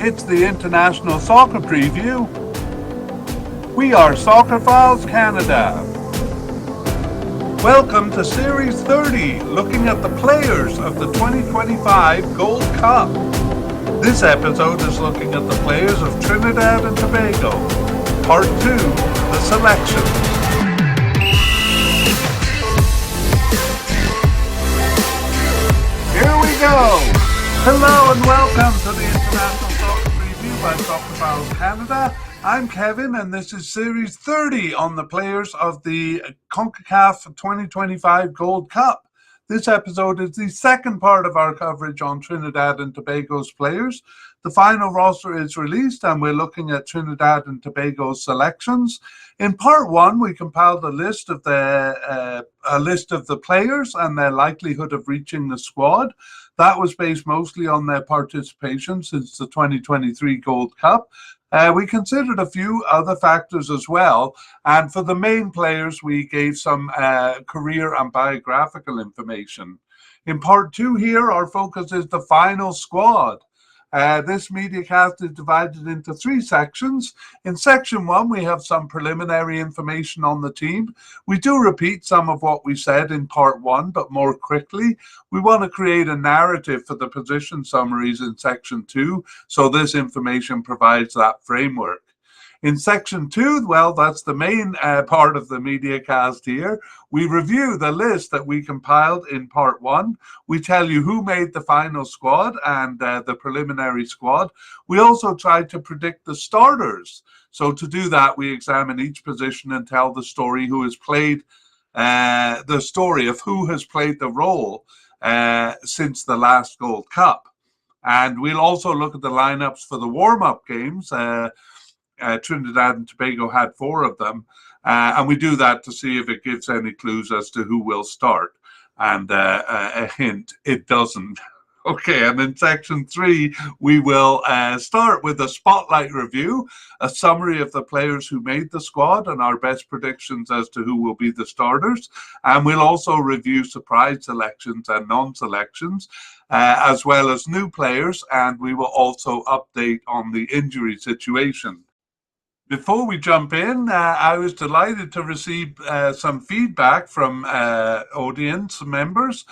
It's the International Soccer Preview. We are Soccerphiles Canada. Welcome to Series 30, looking at the players of the 2025 Gold Cup. This episode is looking at the players of Trinidad and Tobago. Part 2, the selections. Here we go. Hello and welcome to the International Soccer Preview by Soccerphiles Canada. I'm Kevin and this is Series 30 on the players of the CONCACAF 2025 Gold Cup. This episode is the second part of our coverage on Trinidad and Tobago's players. The final roster is released and we're looking at Trinidad and Tobago's selections. In part 1, we compiled a list of the players and their likelihood of reaching the squad. That was based mostly on their participation since the 2023 Gold Cup. We considered a few other factors as well, and for the main players we gave some career and biographical information. In part 2 here, our focus is the final squad. This mediacast is divided into 3 sections. In section 1, we have some preliminary information on the team. We do repeat some of what we said in part 1, but more quickly. We want to create a narrative for the position summaries in section 2, so this information provides that framework. In section 2, well, that's the main part of the mediacast here. We review the list that we compiled in part 1. We tell you who made the final squad and the preliminary squad. We also try to predict the starters. So to do that, we examine each position and tell the story who has played, the story of who has played the role since the last Gold Cup. And we'll also look at the lineups for the warm-up games. Trinidad and Tobago had 4 of them, and we do that to see if it gives any clues as to who will start. And a hint, it doesn't. Okay, and in section 3, we will start with a spotlight review, a summary of the players who made the squad and our best predictions as to who will be the starters. And we'll also review surprise selections and non-selections, as well as new players, and we will also update on the injury situation. Before we jump in, I was delighted to receive some feedback from audience members.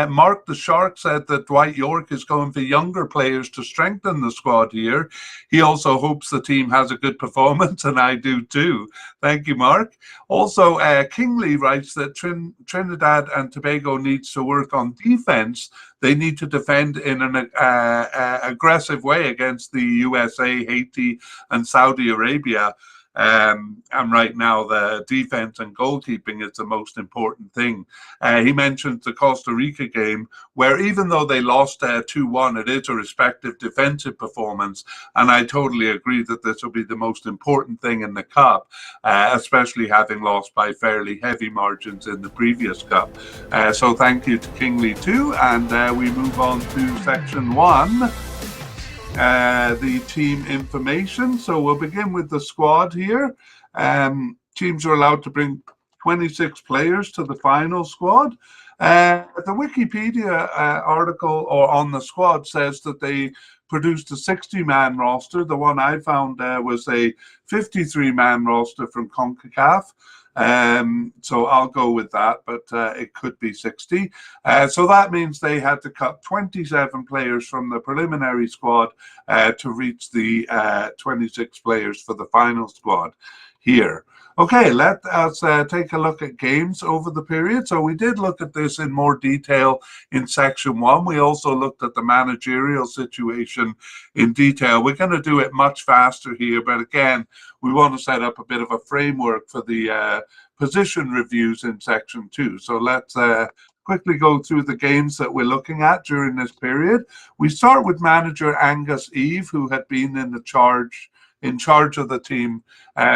Mark the Shark said that Dwight York is going for younger players to strengthen the squad here. He also hopes the team has a good performance, and I do too. Thank you, Mark. Also, Kingley writes that Trinidad and Tobago needs to work on defense. They need to defend in an aggressive way against the USA, Haiti, and Saudi Arabia. And right now, the defense and goalkeeping is the most important thing. He mentioned the Costa Rica game, where even though they lost 2-1, it is a respective defensive performance. And I totally agree that this will be the most important thing in the Cup, especially having lost by fairly heavy margins in the previous Cup. So thank you to Kingley too. And we move on to section 1. The team information. So we'll begin with the squad here. Teams are allowed to bring 26 players to the final squad. The Wikipedia article or on the squad says that they produced a 60-man roster. The one I found was a 53-man roster from CONCACAF. So I'll go with that, but it could be 60. So that means they had to cut 27 players from the preliminary squad to reach the 26 players for the final squad here. Okay, let us take a look at games over the period. So we did look at this in more detail in section 1. We also looked at the managerial situation in detail. We're going to do it much faster here, but again, we want to set up a bit of a framework for the position reviews in section 2. So let's quickly go through the games that we're looking at during this period. We start with manager Angus Eve, who had been in charge of the team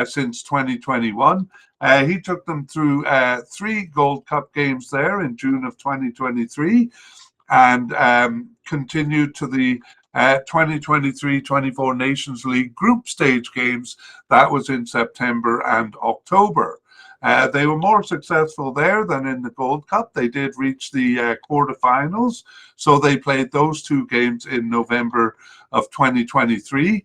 since 2021. He took them through 3 Gold Cup games there in June of 2023 and continued to the 2023-24 Nations League group stage games. That was in September and October. They were more successful there than in the Gold Cup. They did reach the quarterfinals, so they played those two games in November of 2023.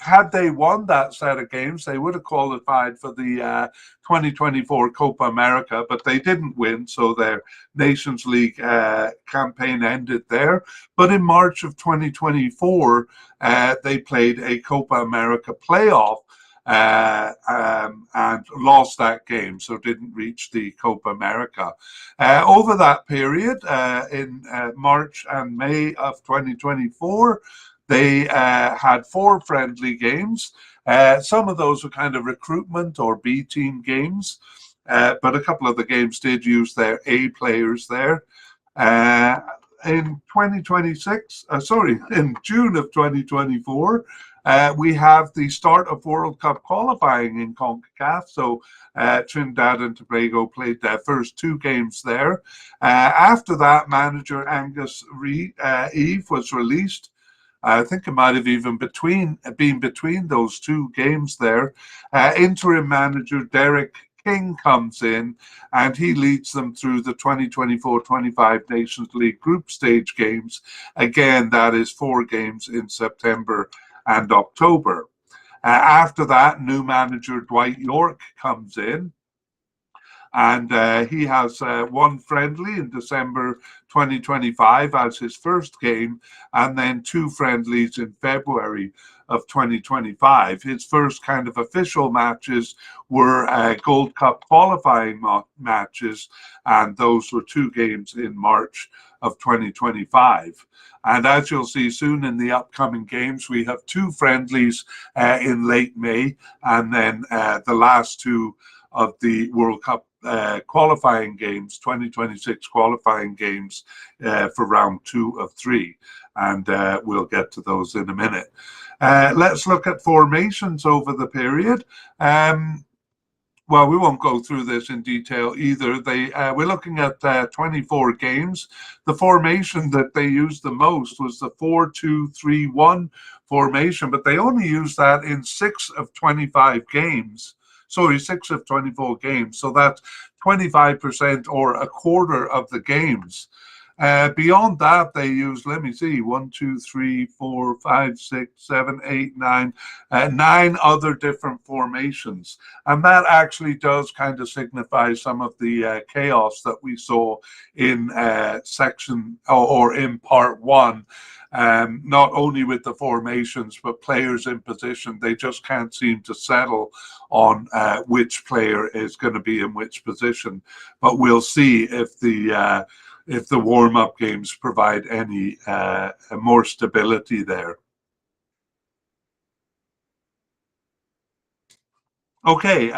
Had they won that set of games, they would have qualified for the 2024 Copa America, but they didn't win, so their Nations League campaign ended there. But in March of 2024, they played a Copa America playoff and lost that game, so didn't reach the Copa America. Over that period, in March and May of 2024, they had 4 friendly games. Some of those were kind of recruitment or B team games, but a couple of the games did use their A players there. In 2026, in June of 2024, we have the start of World Cup qualifying in CONCACAF. So Trinidad and Tobago played their first 2 games there. After that, manager Angus Eve was released. I think it might have even been between those 2 games there. Interim manager Derek King comes in and he leads them through the 2024-25 Nations League group stage games. Again, that is 4 games in September and October. After that, new manager Dwight York comes in. And he has 1 friendly in December 2025 as his first game, and then 2 friendlies in February of 2025. His first kind of official matches were Gold Cup qualifying matches, and those were 2 games in March of 2025. And as you'll see soon in the upcoming games, we have 2 friendlies in late May, and then the last 2 of the World Cup qualifying games, 2026 qualifying games for round 2 of 3. And we'll get to those in a minute. Let's look at formations over the period. Well, we won't go through this in detail either. We're looking at 24 games. The formation that they used the most was the 4-2-3-1 formation, but they only used that in 6 of 25 games. Sorry, 6 of 24 games. So that's 25% or a quarter of the games. Beyond that, they used, let me see, 1, 2, 3, 4, 5, 6, 7, 8, 9, 9 other different formations. And that actually does kind of signify some of the chaos that we saw in section or in part 1. Not only with the formations, but players in position. They just can't seem to settle on which player is going to be in which position. But we'll see if the warm-up games provide any more stability there. Okay,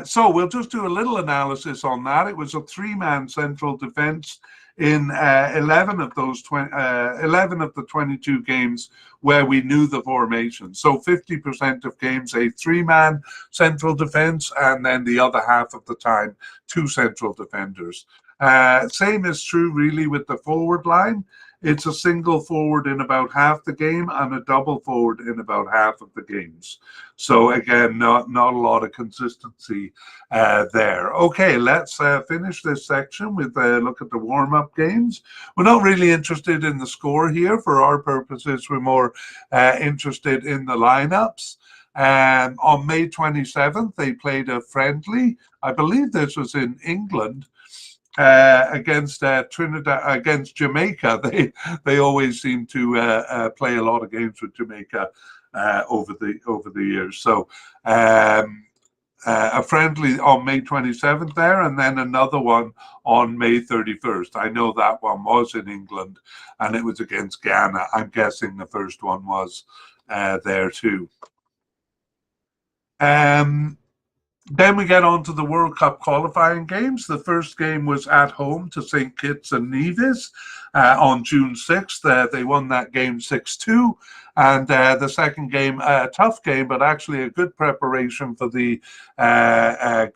so we'll just do a little analysis on that. It was a 3-man central defense in 11 of the 22 games where we knew the formation. So 50% of games, a 3-man central defense, and then the other half of the time, 2 central defenders. Same is true really with the forward line. It's a single forward in about half the game and a double forward in about half of the games. So again, not a lot of consistency there. Okay, let's finish this section with a look at the warm-up games. We're not really interested in the score here. For our purposes, we're more interested in the lineups. On May 27th, they played a friendly. I believe this was in England. Against Trinidad, against Jamaica. They always seem to play a lot of games with Jamaica over the years. So a friendly on May 27th there, and then another one on May 31st. I know that one was in England, and it was against Ghana. I'm guessing the first one was there too. Then we get on to the World Cup qualifying games. The first game was at home to St. Kitts and Nevis on June 6th. They won that game 6-2. And the second game, a tough game, but actually a good preparation for the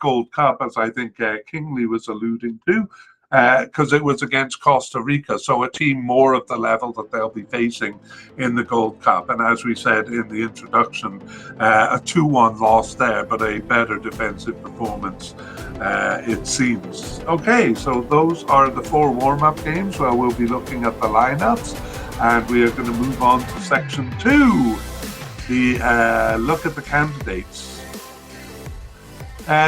Gold Cup, as I think Kingley was alluding to. because it was against Costa Rica, so a team more of the level that they'll be facing in the Gold Cup. And as we said in the introduction, a 2-1 loss there, but a better defensive performance, it seems. Okay, so those are the 4 warm-up games where we'll be looking at the lineups, and we are going to move on to section 2, the look at the candidates.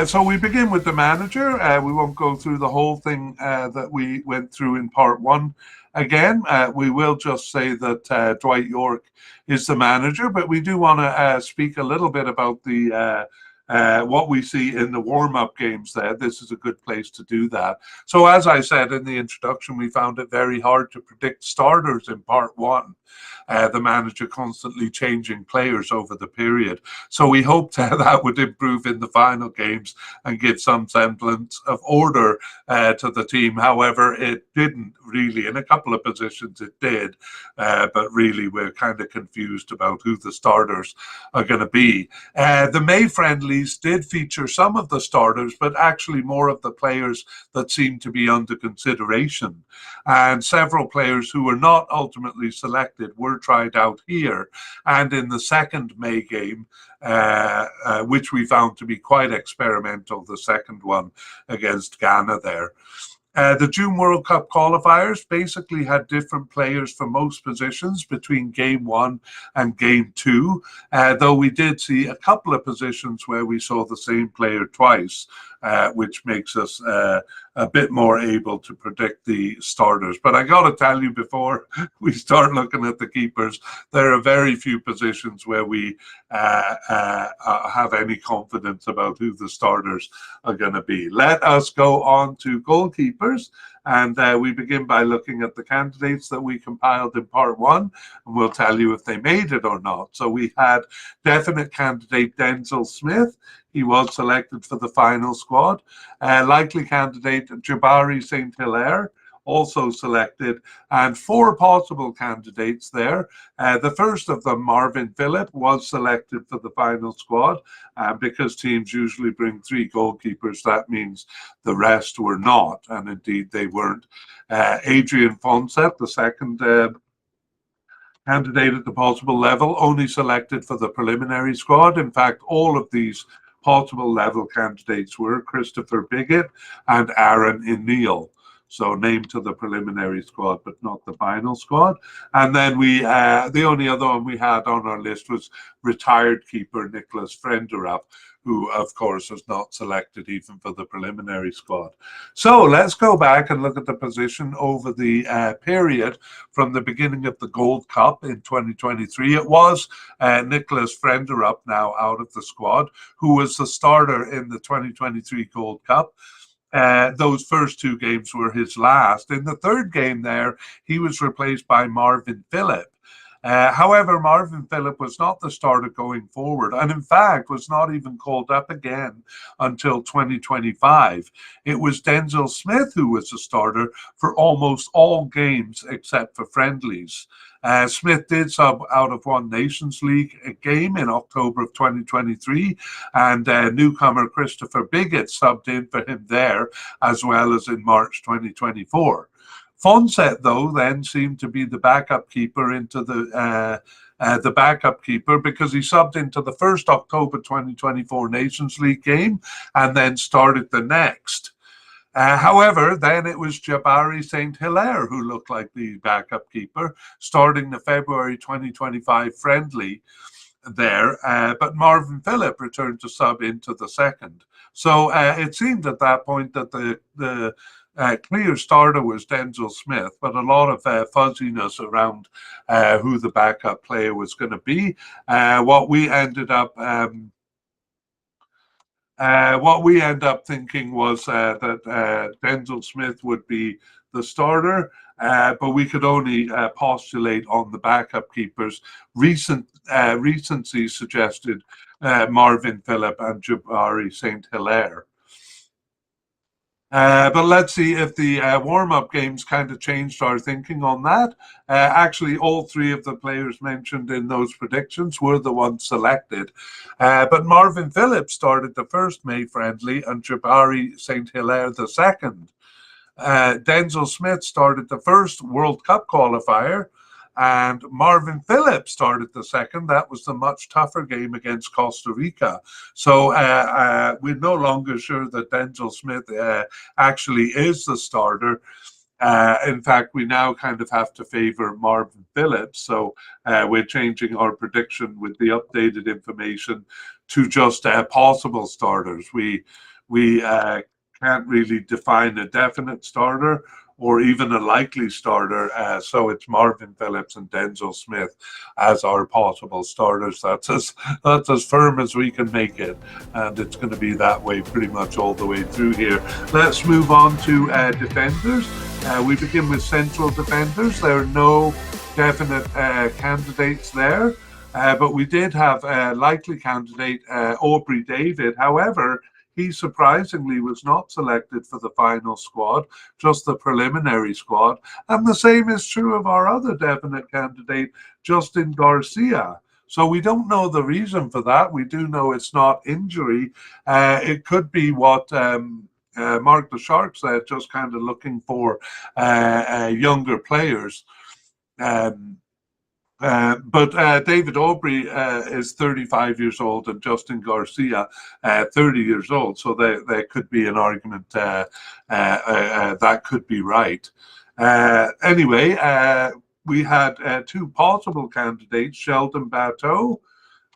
So we begin with the manager. We won't go through the whole thing that we went through in part 1 again. We will just say that Dwight Yorke is the manager, but we do want to speak a little bit about the what we see in the warm-up games there. This is a good place to do that. So as I said in the introduction, we found it very hard to predict starters in part 1. The manager constantly changing players over the period. So we hoped that would improve in the final games and give some semblance of order to the team. However, it didn't really. In a couple of positions it did, but really we're kind of confused about who the starters are going to be. The May friendlies did feature some of the starters, but actually more of the players that seemed to be under consideration. And several players who were not ultimately selected were tried out here and in the second May game, which we found to be quite experimental, the second one against Ghana there. The June World Cup qualifiers basically had different players for most positions between game 1 and game 2, though we did see a couple of positions where we saw the same player twice, which makes us a bit more able to predict the starters. But I got to tell you, before we start looking at the keepers, there are very few positions where we have any confidence about who the starters are going to be. Let us go on to goalkeepers. And we begin by looking at the candidates that we compiled in part 1, and we'll tell you if they made it or not. So we had definite candidate Denzel Smith. He was selected for the final squad. Likely candidate Jabari St. Hilaire, also selected, and 4 possible candidates there. The first of them, Marvin Phillip, was selected for the final squad. Because teams usually bring 3 goalkeepers, that means the rest were not, and indeed they weren't. Adrian Fonset, the second candidate at the possible level, only selected for the preliminary squad. In fact, all of these possible level candidates were Christopher Biggett and Aaron O'Neill. So named to the preliminary squad, but not the final squad. And then we, the only other one we had on our list was retired keeper Nicholas Frenderup, who of course was not selected even for the preliminary squad. So let's go back and look at the position over the period from the beginning of the Gold Cup in 2023. It was Nicholas Frenderup, now out of the squad, who was the starter in the 2023 Gold Cup. Those first 2 games were his last. In the third game there, he was replaced by Marvin Phillip. However, Marvin Phillip was not the starter going forward, and in fact was not even called up again until 2025. It was Denzel Smith who was the starter for almost all games except for friendlies. Smith did sub out of one Nations League game in October of 2023, and newcomer Christopher Biggett subbed in for him there, as well as in March 2024. Fonset, though, then seemed to be the backup keeper into the backup keeper because he subbed into the first October 2024 Nations League game and then started the next. However, then it was Jabari St. Hilaire who looked like the backup keeper, starting the February 2025 friendly there, but Marvin Phillip returned to sub into the second. So it seemed at that point that the clear starter was Denzel Smith, but a lot of fuzziness around who the backup player was going to be. What we ended up thinking was that Denzel Smith would be the starter, but we could only postulate on the backup keepers. Recency suggested Marvin Phillip and Jabari St. Hilaire. But let's see if the warm-up games kind of changed our thinking on that. Actually, all 3 of the players mentioned in those predictions were the ones selected. But Marvin Phillip started the first May friendly and Jabari St. Hilaire the second. Denzel Smith started the first World Cup qualifier, and Marvin Phillips started the second. That was the much tougher game against Costa Rica. So we're no longer sure that Denzel Smith actually is the starter. In fact, we now kind of have to favor Marvin Phillips. So we're changing our prediction with the updated information to just possible starters. We can't really define a definite starter or even a likely starter. So it's Marvin Phillips and Denzel Smith as our possible starters. That's as firm as we can make it, and it's going to be that way pretty much all the way through here. Let's move on to defenders. We begin with central defenders. There are no definite candidates there, but we did have a likely candidate, Aubrey David. However, he surprisingly was not selected for the final squad, just the preliminary squad. And the same is true of our other definite candidate, Justin Garcia. So we don't know the reason for that. We do know it's not injury. It could be what Mark the Shark said, just kind of looking for younger players. But David Aubrey is 35 years old and Justin Garcia 30 years old. So there could be an argument that could be right. Anyway, we had two possible candidates, Sheldon Bateau,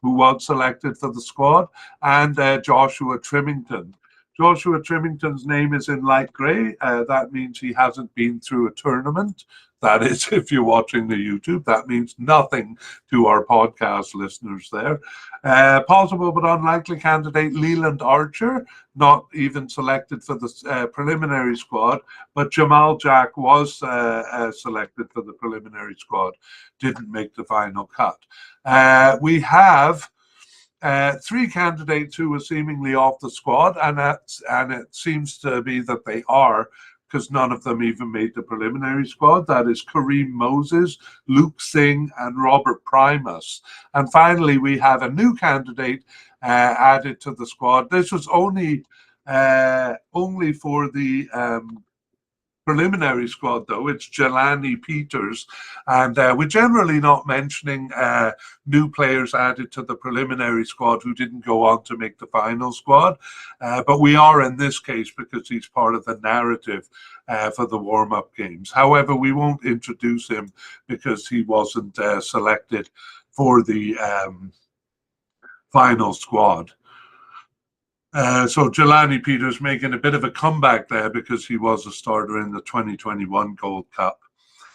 who was selected for the squad, and Joshua Trimington. Joshua Trimington's name is in light grey. That means he hasn't been through a tournament. That is, if you're watching the YouTube, that means nothing to our podcast listeners there. Possible but unlikely candidate, Leland Archer, not even selected for the preliminary squad, but Jamal Jack was selected for the preliminary squad, didn't make the final cut. We have three candidates who were seemingly off the squad, and it seems to be that they are, because none of them even made the preliminary squad. That is Kareem Moses, Luke Singh, and Robert Primus. And finally, we have a new candidate added to the squad. This was only for the preliminary squad, though. It's Jelani Peters, and we're generally not mentioning new players added to the preliminary squad who didn't go on to make the final squad, but we are in this case because he's part of the narrative for the warm-up games. However, we won't introduce him because he wasn't selected for the final squad. So Jelani Peters making a bit of a comeback there because he was a starter in the 2021 Gold Cup.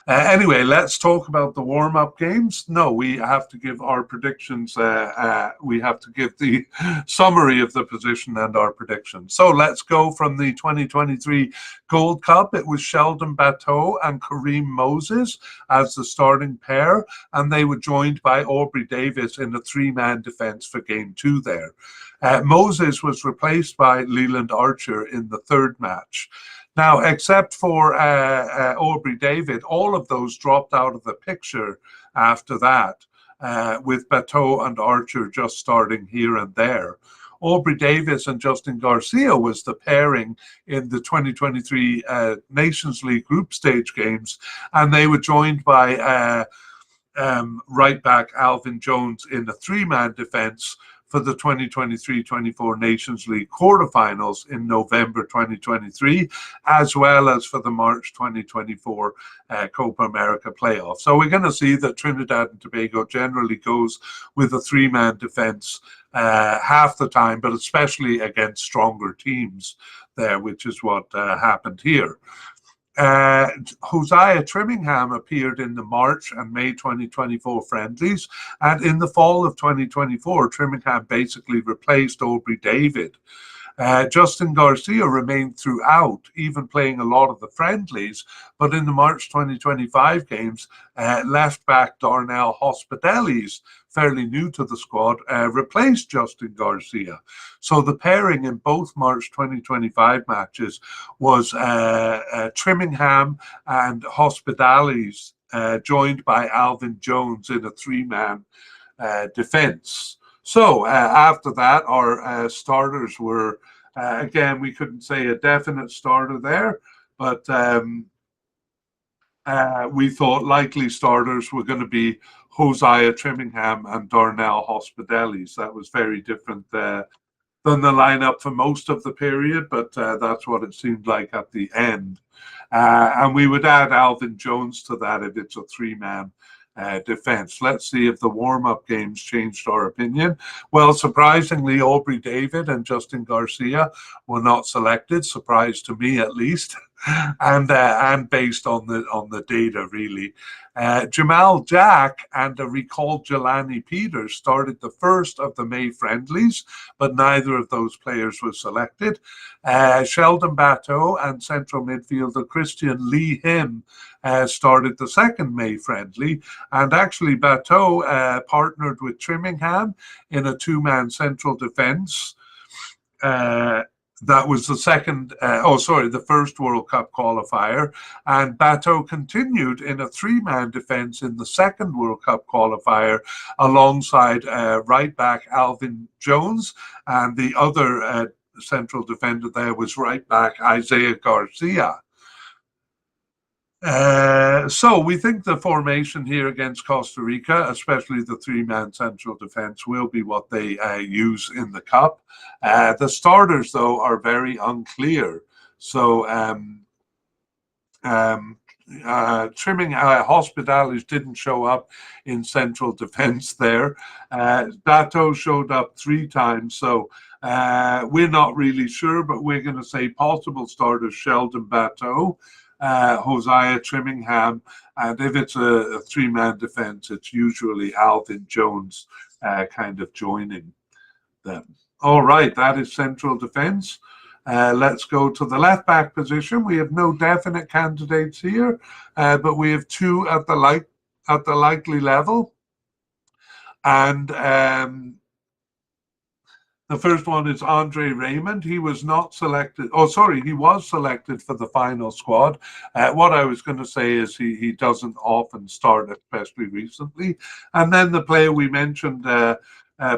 Anyway, let's talk about the warm-up games. No, we have to give our predictions. We have to give the summary of the position and our predictions. So let's go from the 2023 Gold Cup. It was Sheldon Bateau and Kareem Moses as the starting pair, and they were joined by Aubrey Davis in a three-man defence for Game 2 there. Moses was replaced by Leland Archer in the third match. Now, except for Aubrey David, all of those dropped out of the picture after that, with Bateau and Archer just starting here and there. Aubrey Davis and Justin Garcia was the pairing in the 2023 Nations League group stage games, and they were joined by right back Alvin Jones in a three-man defence for the 2023-24 Nations League quarterfinals in November 2023, as well as for the March 2024 Copa America playoff. So we're going to see that Trinidad and Tobago generally goes with a three-man defence half the time, but especially against stronger teams there, which is what happened here. Hosea Trimmingham appeared in the March and May 2024 friendlies, and in the fall of 2024, Trimmingham basically replaced Aubrey David. Justin Garcia remained throughout, even playing a lot of the friendlies, but in the March 2025 games, left back Darnell Hospitalis, fairly new to the squad, replaced Justin Garcia. So the pairing in both March 2025 matches was Trimmingham and Hospitalis, joined by Alvin Jones in a three-man defence. So after that, our starters were, again, we couldn't say a definite starter there, but we thought likely starters were going to be Hosea Trimmingham and Darnell Hospitalis. That was very different than the lineup for most of the period, but that's what it seemed like at the end. And we would add Alvin Jones to that if it's a three-man defense. Let's see if the warm-up games changed our opinion. Well, surprisingly, Aubrey David and Justin Garcia were not selected. Surprise to me, at least, and based on the data, really. Jamal Jack and the recalled Jelani Peters started the first of the May friendlies, but neither of those players was selected. Sheldon Bateau and central midfielder Christian Lee Him started the second May friendly, and actually Bateau partnered with Trimmingham in a two-man central defence. That was the the first World Cup qualifier. And Bateau continued in a three-man defence in the second World Cup qualifier alongside right back Alvin Jones, and the other central defender there was right back Isaiah Garcia. So we think the formation here against Costa Rica, especially the three-man central defense, will be what they use in the Cup. The starters, though, are very unclear. So Trimming Hospitalis didn't show up in central defense there. Bateau showed up 3 times, so we're not really sure, but we're going to say possible starters: Sheldon Bateau, Hosea Trimmingham, and if it's a three-man defense, it's usually Alvin Jones kind of joining them. All right, that is central defense. Let's go to the left back position. We have no definite candidates here, but we have 2 at the likely level, and the first one is Andre Raymond. He was not selected. Oh, sorry, he was selected for the final squad. What I was going to say is he doesn't often start, especially recently. And then the player we mentioned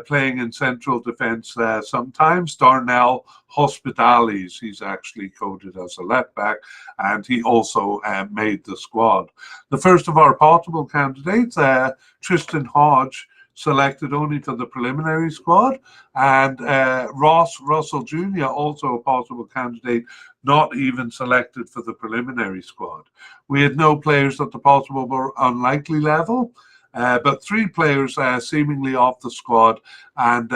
playing in central defense sometimes, Darnell Hospitalis. He's actually coded as a left back, and he also made the squad. The first of our possible candidates, Tristan Hodge, selected only for the preliminary squad, and Ross Russell Jr., also a possible candidate, not even selected for the preliminary squad. We had no players at the possible or unlikely level, but 3 players seemingly off the squad, and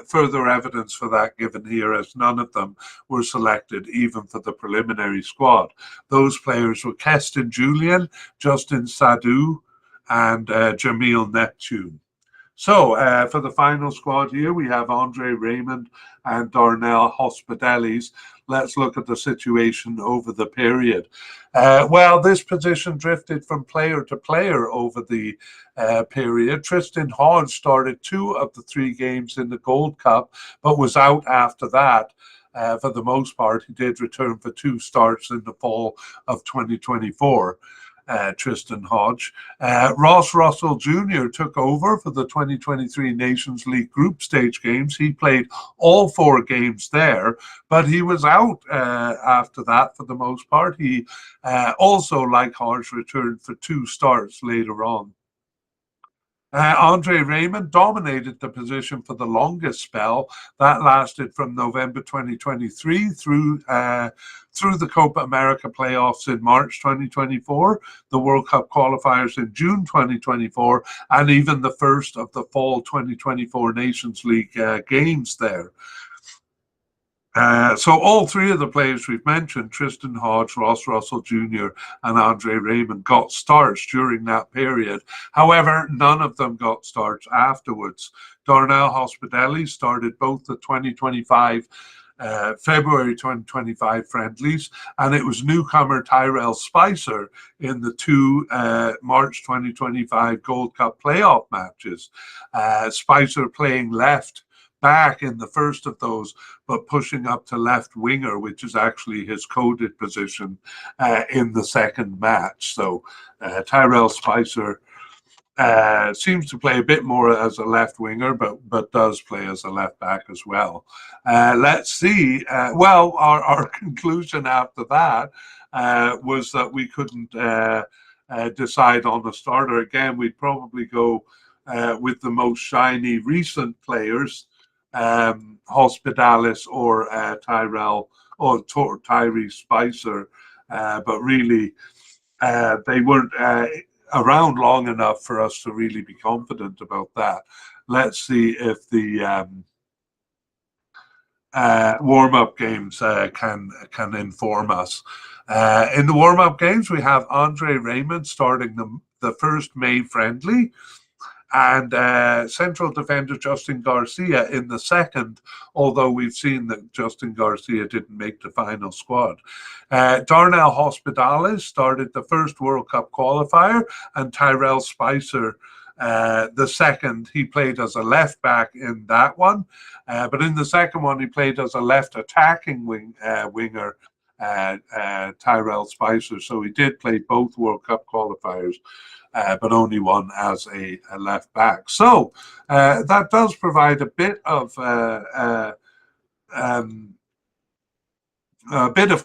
further evidence for that given here, as none of them were selected even for the preliminary squad. Those players were Keston Julian, Justin Sadu, and Jamil Neptune. So for the final squad here, we have Andre Raymond and Darnell Hospitalis. Let's look at the situation over the period. Well, this position drifted from player to player over the period. Tristan Hodge started 2 of the 3 games in the Gold Cup, but was out after that. For the most part, he did return for 2 starts in the fall of 2024. Tristan Hodge. Ross Russell Jr. took over for the 2023 Nations League group stage games. He played all 4 games there, but he was out after that for the most part. He also, like Hodge, returned for 2 starts later on. Andre Raymond dominated the position for the longest spell. That lasted from November 2023 through the Copa America playoffs in March 2024, the World Cup qualifiers in June 2024, and even the first of the fall 2024 Nations League games there. So all 3 of the players we've mentioned, Tristan Hodge, Ross Russell Jr. and Andre Raymond, got starts during that period. However, none of them got starts afterwards. Darnell Hospitalis started both the 2025 February 2025 friendlies, and it was newcomer Tyrell Spicer in the 2 March 2025 Gold Cup playoff matches. Spicer playing left back in the first of those, but pushing up to left winger, which is actually his coded position in the second match. So Tyrell Spicer seems to play a bit more as a left winger, but does play as a left back as well. Let's see. Well, our conclusion after that, was that we couldn't decide on a starter. Again, we'd probably go with the most shiny recent players, Hospitalis or Tyrell or Tyrese Spicer, but really they weren't around long enough for us to really be confident about that. Let's see if the warm-up games can inform us. In the warm-up games, we have Andre Raymond starting the first May friendly, and central defender Justin Garcia in the second, although we've seen that Justin Garcia didn't make the final squad. Darnell Hospitalis started the first World Cup qualifier, and Tyrell Spicer the second. He played as a left back in that one, but in the second one he played as a left attacking winger, Tyrell Spicer. So he did play both World Cup qualifiers, but only one as a left back. So that does provide a bit of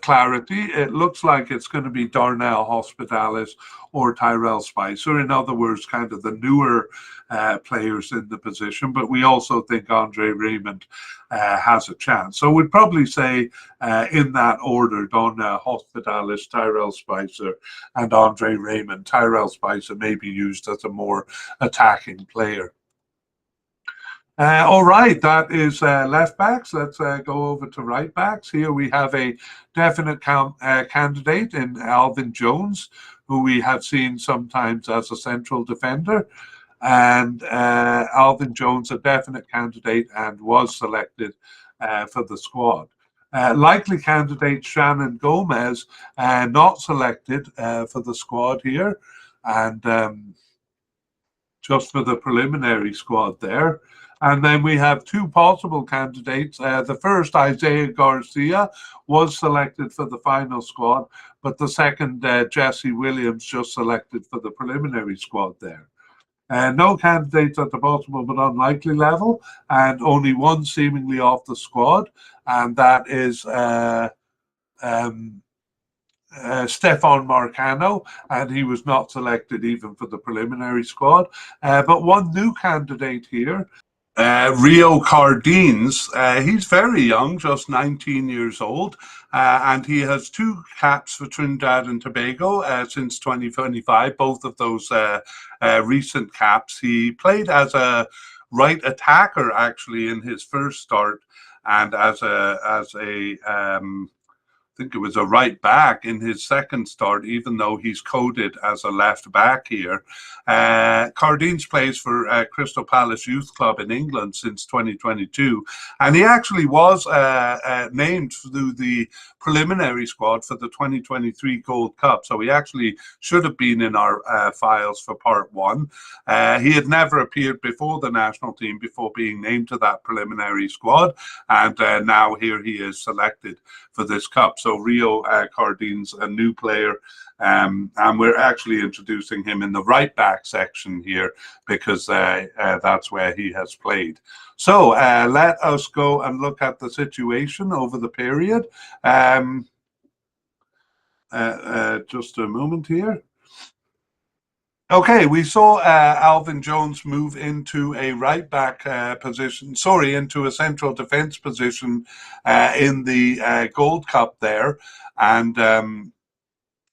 clarity. It looks like it's going to be Darnell Hospitalis or Tyrell Spicer. In other words, kind of the newer players in the position. But we also think Andre Raymond has a chance. So we'd probably say in that order, Darnell Hospitalis, Tyrell Spicer, and Andre Raymond. Tyrell Spicer may be used as a more attacking player. All right, that is left backs. Let's go over to right backs. Here we have a definite candidate in Alvin Jones, who we have seen sometimes as a central defender. And Alvin Jones, a definite candidate, and was selected for the squad. Likely candidate Shannon Gomez, not selected for the squad here, and just for the preliminary squad there. And then we have two possible candidates. The first, Isaiah Garcia, was selected for the final squad, but the second, Jesse Williams, just selected for the preliminary squad there. No candidates at the possible but unlikely level, and only one seemingly off the squad, and that is Stefan Marcano, and he was not selected even for the preliminary squad. But one new candidate here, Rio Cardines. He's very young, just 19 years old, and he has two caps for Trinidad and Tobago since 2025, both of those recent caps. He played as a right attacker, actually, in his first start, and as a I think it was a right back in his second start, even though he's coded as a left back here. Cardines plays for Crystal Palace Youth Club in England since 2022, and he actually was named through the preliminary squad for the 2023 Gold Cup, so he actually should have been in our files for part one. He had never appeared before the national team before being named to that preliminary squad, and now here he is selected for this cup. So Rio Cardines, a new player, and we're actually introducing him in the right back section here because that's where he has played. So let us go and look at the situation over the period. Just a moment here. Okay, we saw Alvin Jones move into a right back position, into a central defense position in the Gold Cup there. And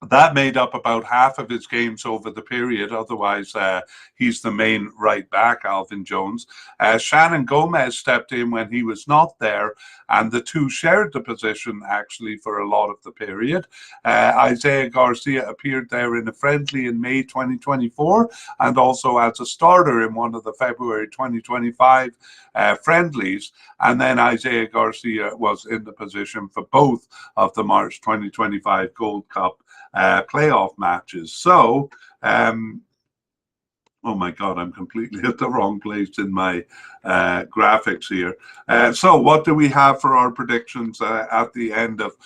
that made up about half of his games over the period. Otherwise, he's the main right back, Alvin Jones. Shannon Gomez stepped in when he was not there, and the two shared the position actually for a lot of the period. Isaiah Garcia appeared there in a friendly in May 2024 and also as a starter in one of the February 2025 friendlies. And then Isaiah Garcia was in the position for both of the March 2025 Gold Cup playoff matches. So, oh my God, I'm completely at the wrong place in my graphics here. So what do we have for our predictions at the end of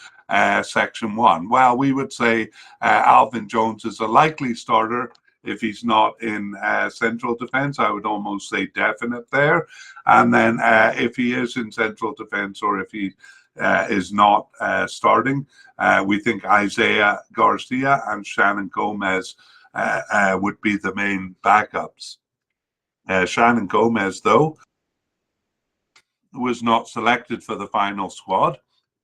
section one? Well, we would say Alvin Jones is a likely starter. If he's not in central defense, I would almost say definite there. And then if he is in central defense, or if he is not starting. We think Isaiah Garcia and Shannon Gomez would be the main backups. Shannon Gomez, though, was not selected for the final squad.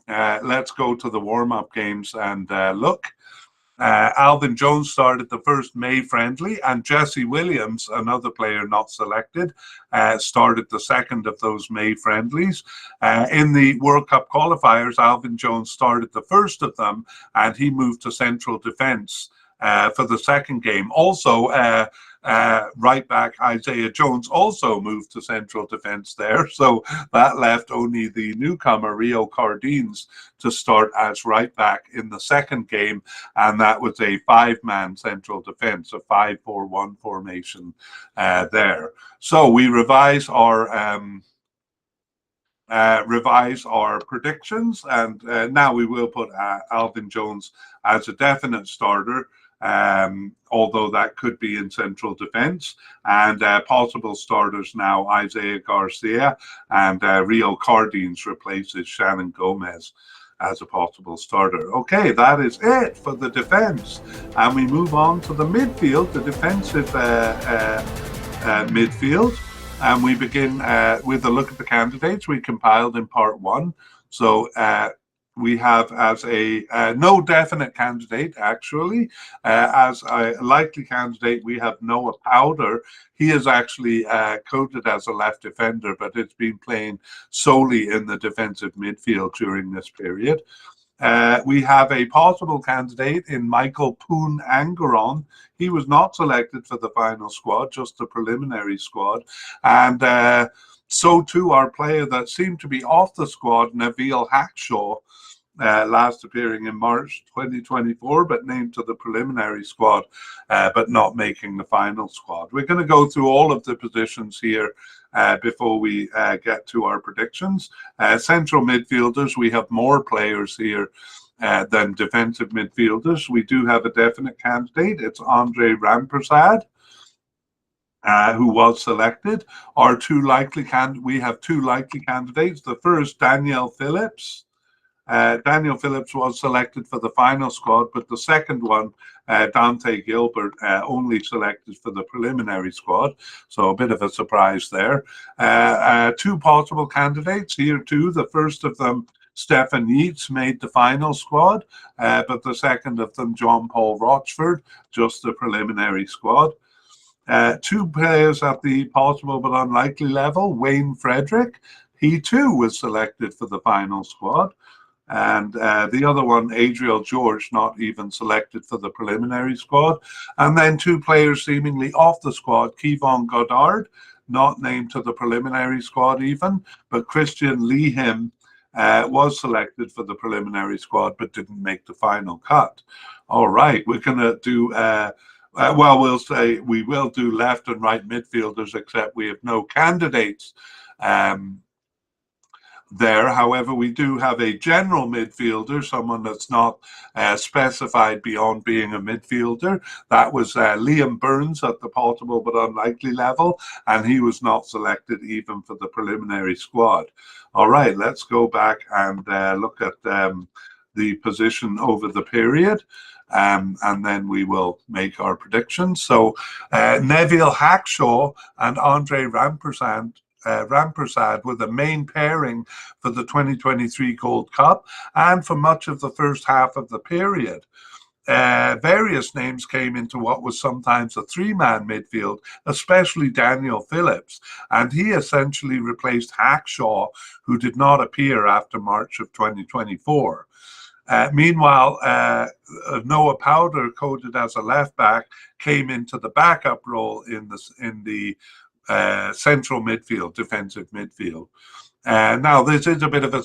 Let's go to the warm-up games and look. Alvin Jones started the first May friendly, and Jesse Williams, another player not selected, started the second of those May friendlies. In the World Cup qualifiers, Alvin Jones started the first of them, and he moved to central defence for the second game. Also, right back Isaiah Jones also moved to central defence there, so that left only the newcomer Rio Cardines to start as right back in the second game, and that was a 5-man central defence, a 5-4-1 formation there. So we revise our predictions, and now we will put Alvin Jones as a definite starter, although that could be in central defence, and possible starters now: Isaiah Garcia and Rio Cardines replaces Shannon Gomez as a possible starter. Okay, that is it for the defence, and we move on to the midfield, the defensive midfield. And we begin with a look at the candidates we compiled in part 1. So we have as a no definite candidate, actually. As a likely candidate, we have Noah Powder. He is actually coded as a left defender, but it's been playing solely in the defensive midfield during this period. We have a possible candidate in Michael Poon Angaron. He was not selected for the final squad, just the preliminary squad. And so too our player that seemed to be off the squad, Neville Hackshaw, last appearing in March 2024, but named to the preliminary squad, but not making the final squad. We're going to go through all of the positions here before we get to our predictions. Central midfielders, we have more players here than defensive midfielders. We do have a definite candidate. It's Andre Rampersad, who was selected. Our two likely we have two likely candidates. The first, Daniel Phillips. Daniel Phillips was selected for the final squad, but the second one, Dante Gilbert, only selected for the preliminary squad. So a bit of a surprise there. Two possible candidates here too. The first of them, Stefan Yeats, made the final squad, but the second of them, John Paul Rochford, just the preliminary squad. Two players at the possible but unlikely level, Wayne Frederick, he too was selected for the final squad. And the other one, Adriel George, not even selected for the preliminary squad. And then two players seemingly off the squad, Kevon Goddard, not named to the preliminary squad even, but Christian Lehim was selected for the preliminary squad, but didn't make the final cut. All right, we're going to do, well, we'll say we will do left and right midfielders, except we have no candidates there. However, we do have a general midfielder, someone that's not specified beyond being a midfielder. That was Liam Burns at the possible but unlikely level, and he was not selected even for the preliminary squad. All right, let's go back and look at the position over the period. And then we will make our predictions. So Neville Hackshaw and Andre Rampersad were the main pairing for the 2023 Gold Cup and for much of the first half of the period. Various names came into what was sometimes a 3-man midfield, especially Daniel Phillips, and he essentially replaced Hackshaw, who did not appear after March of 2024. Meanwhile, Noah Powder, coded as a left back, came into the backup role in the central midfield, defensive midfield. Now, this is a bit of a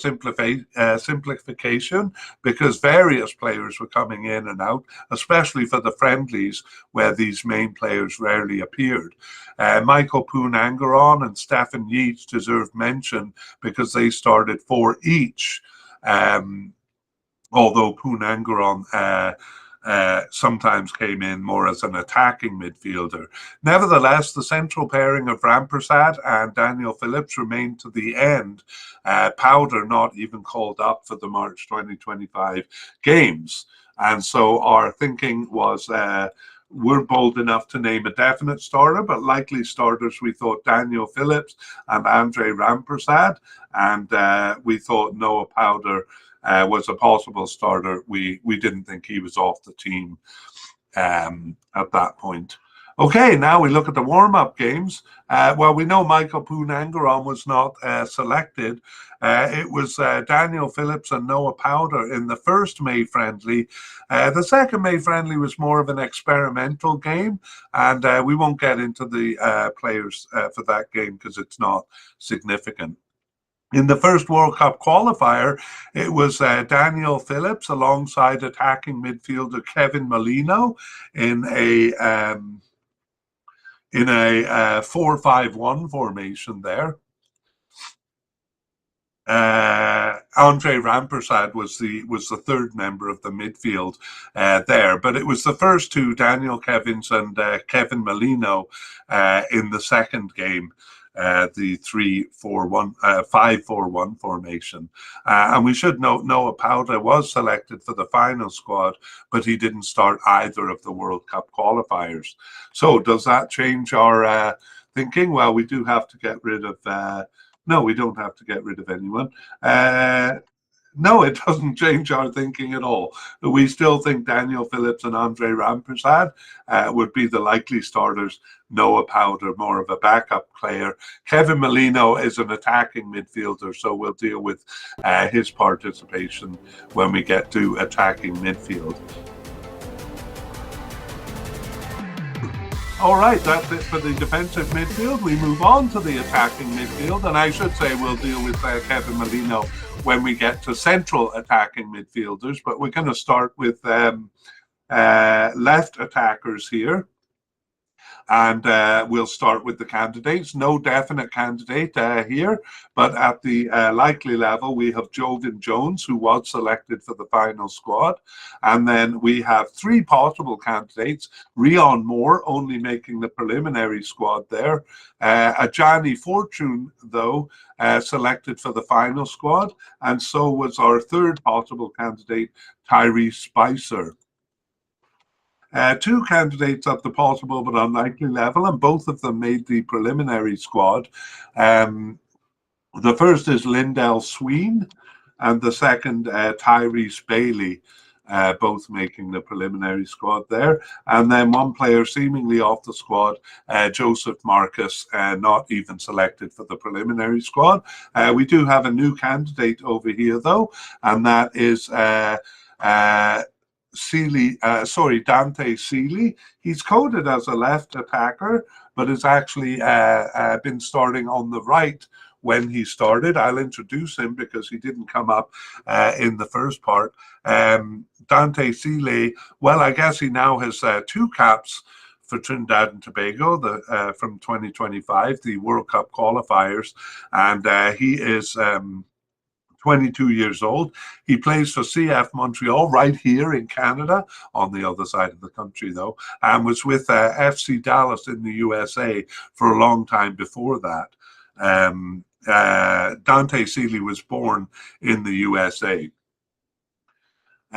simplification because various players were coming in and out, especially for the friendlies where these main players rarely appeared. Michael Poon Angaron and Stefan Yeats deserve mention because they started 4 each. Although Poon Angaron sometimes came in more as an attacking midfielder. Nevertheless, the central pairing of Rampersad and Daniel Phillips remained to the end. Powder not even called up for the March 2025 games. And so our thinking was we're bold enough to name a definite starter, but likely starters we thought Daniel Phillips and Andre Rampersad, and we thought Noah Powder was a possible starter. We didn't think he was off the team at that point. Okay, now we look at the warm-up games. Well, we know Michael Poonangaram was not selected. It was Daniel Phillips and Noah Powder in the first May friendly. The second May friendly was more of an experimental game, and we won't get into the players for that game because it's not significant. In the first World Cup qualifier, it was Daniel Phillips alongside attacking midfielder Kevin Molino in a 4-5-1 formation there. Andre Rampersad was the third member of the midfield there, but it was the first two, Daniel Kevins and Kevin Molino, in the second game. The 5-4-1 formation. And we should note Noah Powder was selected for the final squad, but he didn't start either of the World Cup qualifiers. So does that change our thinking? Well, we do have to get rid of... no, we don't have to get rid of anyone. No, it doesn't change our thinking at all. We still think Daniel Phillips and Andre Rampersad would be the likely starters. Noah Powder, more of a backup player. Kevin Molino is an attacking midfielder, so we'll deal with his participation when we get to attacking midfield. All right, that's it for the defensive midfield. We move on to the attacking midfield, and I should say we'll deal with Kevin Molino when we get to central attacking midfielders, but we're going to start with left attackers here. And we'll start with the candidates. No definite candidate here, but at the likely level, we have Jovan Jones, who was selected for the final squad. And then we have three possible candidates. Rion Moore only making the preliminary squad there. Ajani Fortune, though, selected for the final squad. And so was our third possible candidate, Tyree Spicer. Two candidates at the possible but unlikely level, and both of them made the preliminary squad. The first is Lindell Sween, and the second, Tyrese Bailey, both making the preliminary squad there. And then one player seemingly off the squad, Joseph Marcus, not even selected for the preliminary squad. We do have a new candidate over here, though, and that is... Dante Seeley. He's coded as a left attacker, but has actually been starting on the right when he started. I'll introduce him because he didn't come up in the first part. Dante Seeley, well, I guess he now has two caps for Trinidad and Tobago from 2025, the World Cup qualifiers, and he is 22 years old. He plays for CF Montreal right here in Canada, on the other side of the country though, and was with FC Dallas in the USA for a long time before that. Dante Seeley was born in the USA.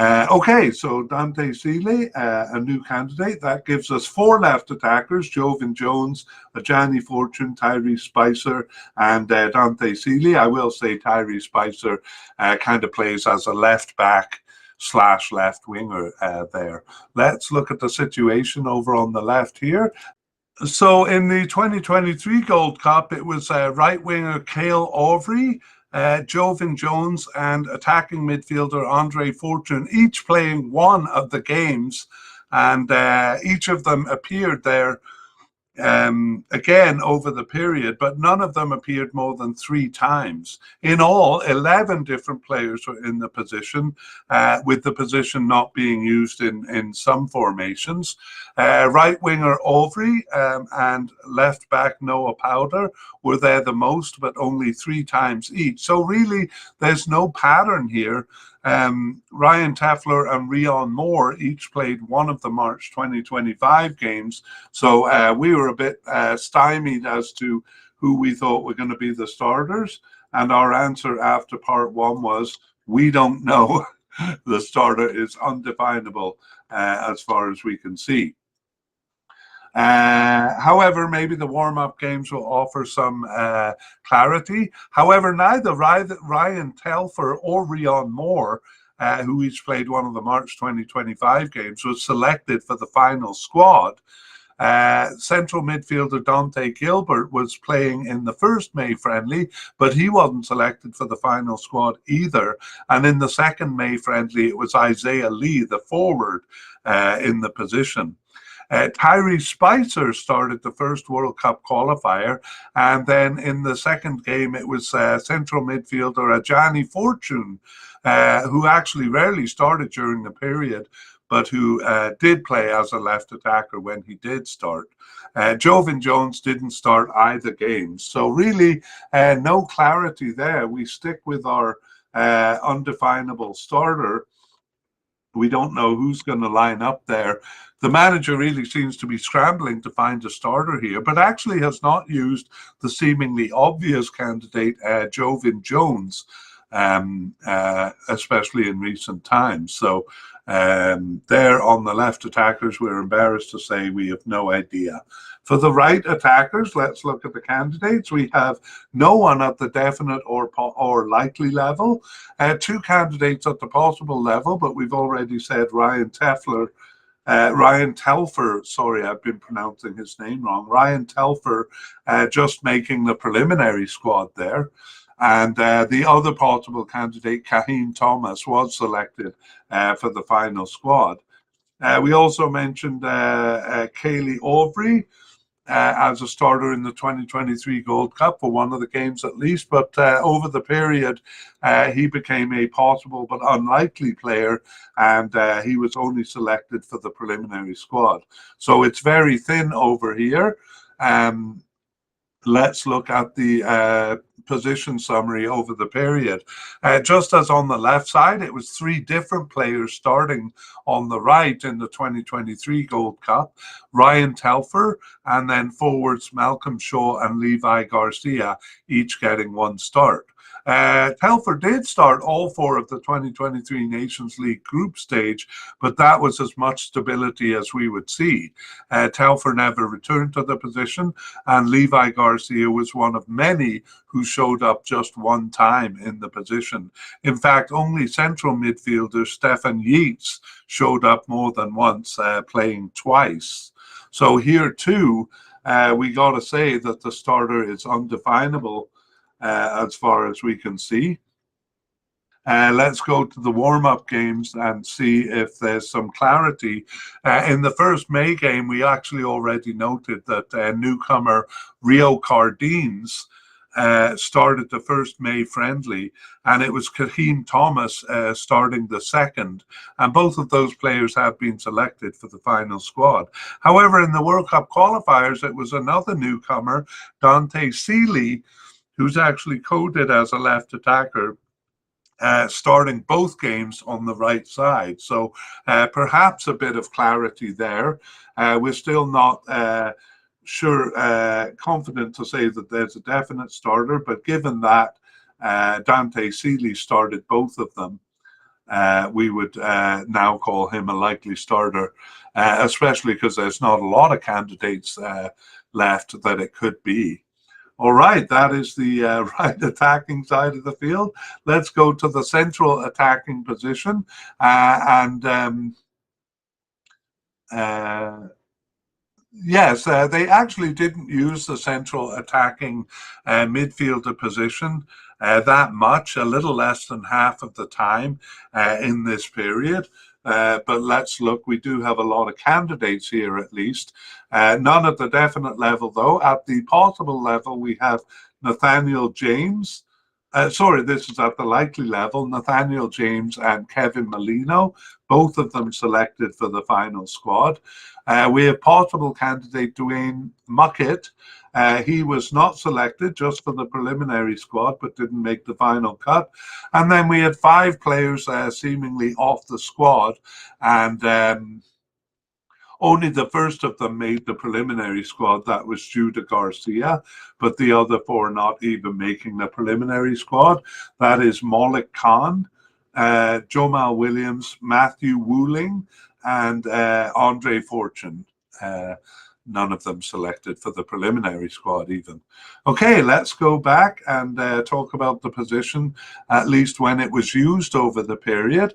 Okay, so Dante Seeley, a new candidate. That gives us four left attackers: Jovan Jones, Ajani Fortune, Tyree Spicer, and Dante Seeley. I will say Tyree Spicer kind of plays as a left back / left winger there. Let's look at the situation over on the left here. So in the 2023 Gold Cup, it was right winger Cale Aubrey, Jovan Jones, and attacking midfielder Andre Fortune, each playing one of the games, and each of them appeared there again over the period, but none of them appeared more than 3 times. In all, 11 different players were in the position, with the position not being used in some formations. Right winger Aubrey and left back Noah Powder were there the most, but only 3 times each. So really, there's no pattern here. Ryan Tefler and Rion Moore each played one of the March 2025 games. So we were a bit stymied as to who we thought were going to be the starters. And our answer after part one was, we don't know. The starter is undefinable as far as we can see. However, maybe the warm-up games will offer some clarity. However, neither Ryan Telfer or Rion Moore, who each played one of the March 2025 games, was selected for the final squad. Central midfielder Dante Gilbert was playing in the first May friendly, but he wasn't selected for the final squad either. And in the second May friendly, it was Isaiah Lee, the forward, in the position. Tyree Spicer started the first World Cup qualifier, and then in the second game it was central midfielder Ajani Fortune, who actually rarely started during the period, but who did play as a left attacker when he did start. Jovan Jones didn't start either game, so really no clarity there. We stick with our undefinable starter. We don't know who's going to line up there. The manager really seems to be scrambling to find a starter here, but actually has not used the seemingly obvious candidate, Jovan Jones, especially in recent times. So there on the left attackers, we're embarrassed to say we have no idea. For the right attackers, let's look at the candidates. We have no one at the definite or likely level. Two candidates at the possible level, but we've already said Ryan Telfer, sorry, I've been pronouncing his name wrong. Ryan Telfer just making the preliminary squad there. And the other possible candidate, Kahim Thomas, was selected for the final squad. We also mentioned Kaylee Aubrey as a starter in the 2023 Gold Cup for one of the games at least, but over the period he became a possible but unlikely player, and he was only selected for the preliminary squad. So it's very thin over here. Let's look at the position summary over the period. Just as on the left side, it was three different players starting on the right in the 2023 Gold Cup. Ryan Telfer, and then forwards Malcolm Shaw and Levi Garcia, each getting one start. Telfer did start all four of the 2023 Nations League group stage, but that was as much stability as we would see. Telfer never returned to the position, and Levi Garcia was one of many who showed up just one time in the position. In fact, only central midfielder Stefan Yeats showed up more than once, playing twice. So here too, we got to say that the starter is undefinable as far as we can see. Let's go to the warm-up games and see if there's some clarity. In the first May game, we actually already noted that newcomer Rio Cardines started the first May friendly, and it was Kahim Thomas starting the second, and both of those players have been selected for the final squad. However, in the World Cup qualifiers, it was another newcomer, Dante Seeley, who's actually coded as a left attacker, starting both games on the right side. So perhaps a bit of clarity there. We're still not confident to say that there's a definite starter, but given that Dante Seeley started both of them, we would now call him a likely starter, especially because there's not a lot of candidates left that it could be. All right, that is the right attacking side of the field. Let's go to the central attacking position. Yes, they actually didn't use the central attacking midfielder position that much, a little less than half of the time in this period. But let's look, we do have a lot of candidates here at least. None at the definite level though. At the possible level, we have Nathaniel James. Sorry, this is at the likely level. Nathaniel James and Kevin Molino, both of them selected for the final squad. We have possible candidate Dwayne Muckett. He was not selected, just for the preliminary squad, but didn't make the final cut. And then we had 5 players seemingly off the squad, and only the first of them made the preliminary squad. That was Judah Garcia, but the other 4 not even making the preliminary squad. That is Malik Khan, Jomal Williams, Matthew Wooling, and Andre Fortune. None of them selected for the preliminary squad even. Okay, let's go back and talk about the position, at least when it was used over the period.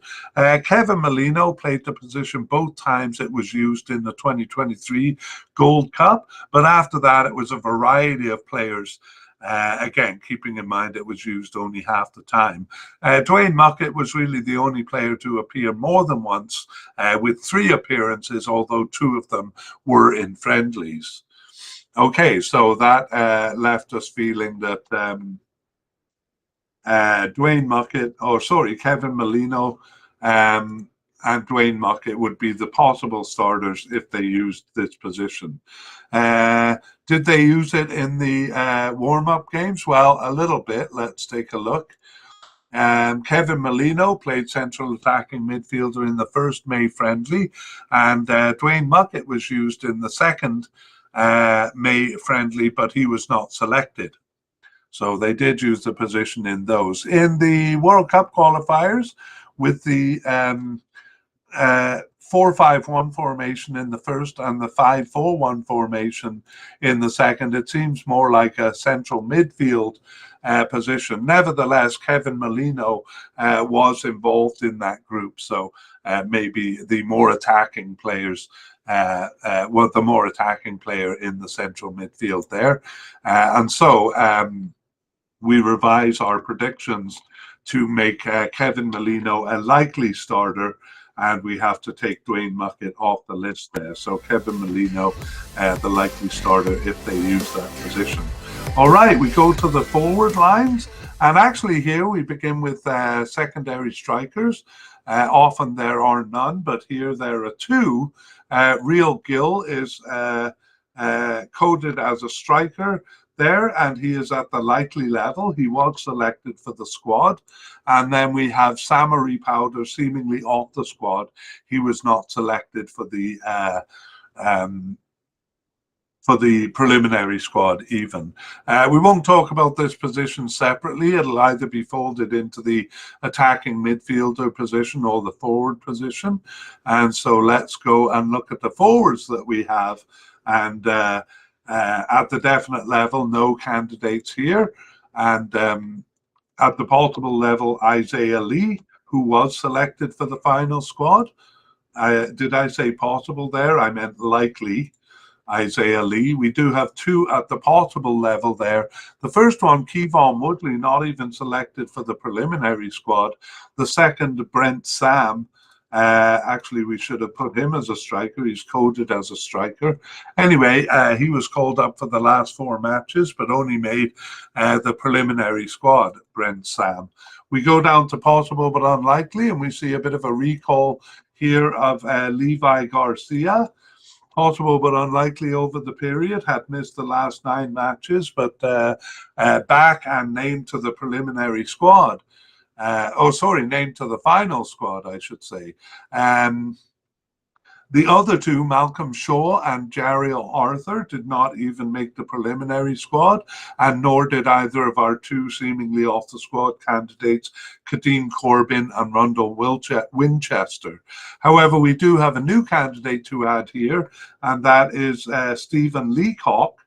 Kevin Molino played the position both times it was used in the 2023 Gold Cup, but after that it was a variety of players. Again, keeping in mind it was used only half the time. Dwayne Muckett was really the only player to appear more than once, with 3 appearances, although 2 of them were in friendlies. Okay, so that left us feeling that Kevin Molino and Dwayne Muckett would be the possible starters if they used this position. Did they use it in the warm-up games? Well, a little bit. Let's take a look. Kevin Molino played central attacking midfielder in the first May friendly, and Dwayne Muckett was used in the second May friendly, but he was not selected. So they did use the position in those. In the World Cup qualifiers, with the 4-5-1 formation in the first and the 5-4-1 formation in the second, it seems more like a central midfield position. Nevertheless, Kevin Molino was involved in that group, so maybe the more attacking players, the more attacking player in the central midfield there. And so we revise our predictions to make Kevin Molino a likely starter, and we have to take Dwayne Muckett off the list there. So Kevin Molino, the likely starter if they use that position. All right, we go to the forward lines, and actually here we begin with secondary strikers. Often there are none, but here there are 2. Real Gill is coded as a striker there, and he is at the likely level. He was selected for the squad. And then we have Samari Powder seemingly off the squad. He was not selected for the preliminary squad even. We won't talk about this position separately. It'll either be folded into the attacking midfielder position or the forward position. And so let's go and look at the forwards that we have. And at the definite level, no candidates here. And at the possible level, Isaiah Lee, who was selected for the final squad. Did I say possible there? I meant likely. Isaiah Lee. We do have 2 at the possible level there. The first one, Kevon Woodley, not even selected for the preliminary squad. The second, Brent Sam. Actually, we should have put him as a striker. He's coded as a striker. Anyway, he was called up for the last 4 matches, but only made the preliminary squad, Brent Sam. We go down to possible but unlikely, and we see a bit of a recall here of Levi Garcia. Possible but unlikely over the period, had missed the last 9 matches, but back and named to the preliminary squad. Named to the final squad, I should say. The other 2, Malcolm Shaw and Jariel Arthur, did not even make the preliminary squad, and nor did either of our 2 seemingly off the squad candidates, Kadeem Corbin and Rundle Winchester. However, we do have a new candidate to add here, and that is Stephen Leacock.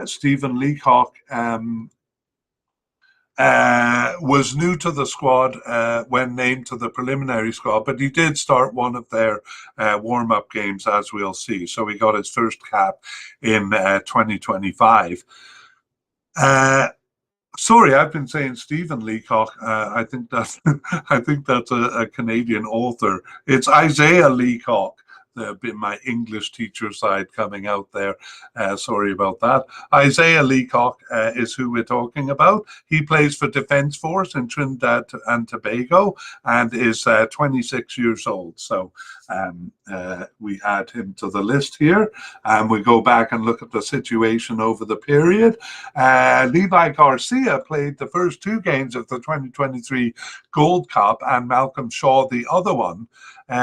Stephen Leacock was new to the squad when named to the preliminary squad, but he did start one of their warm-up games, as we'll see. So he got his first cap in 2025. Sorry, I've been saying Stephen Leacock. I think that's a Canadian author. It's Isaiah Leacock. Been my English teacher side coming out there. Sorry about that. Isaiah Leacock is who we're talking about. He plays for Defence Force in Trinidad and Tobago and is 26 years old. So we add him to the list here, and we go back and look at the situation over the period. Levi Garcia played the first two games of the 2023 Gold Cup, and Malcolm Shaw the other one.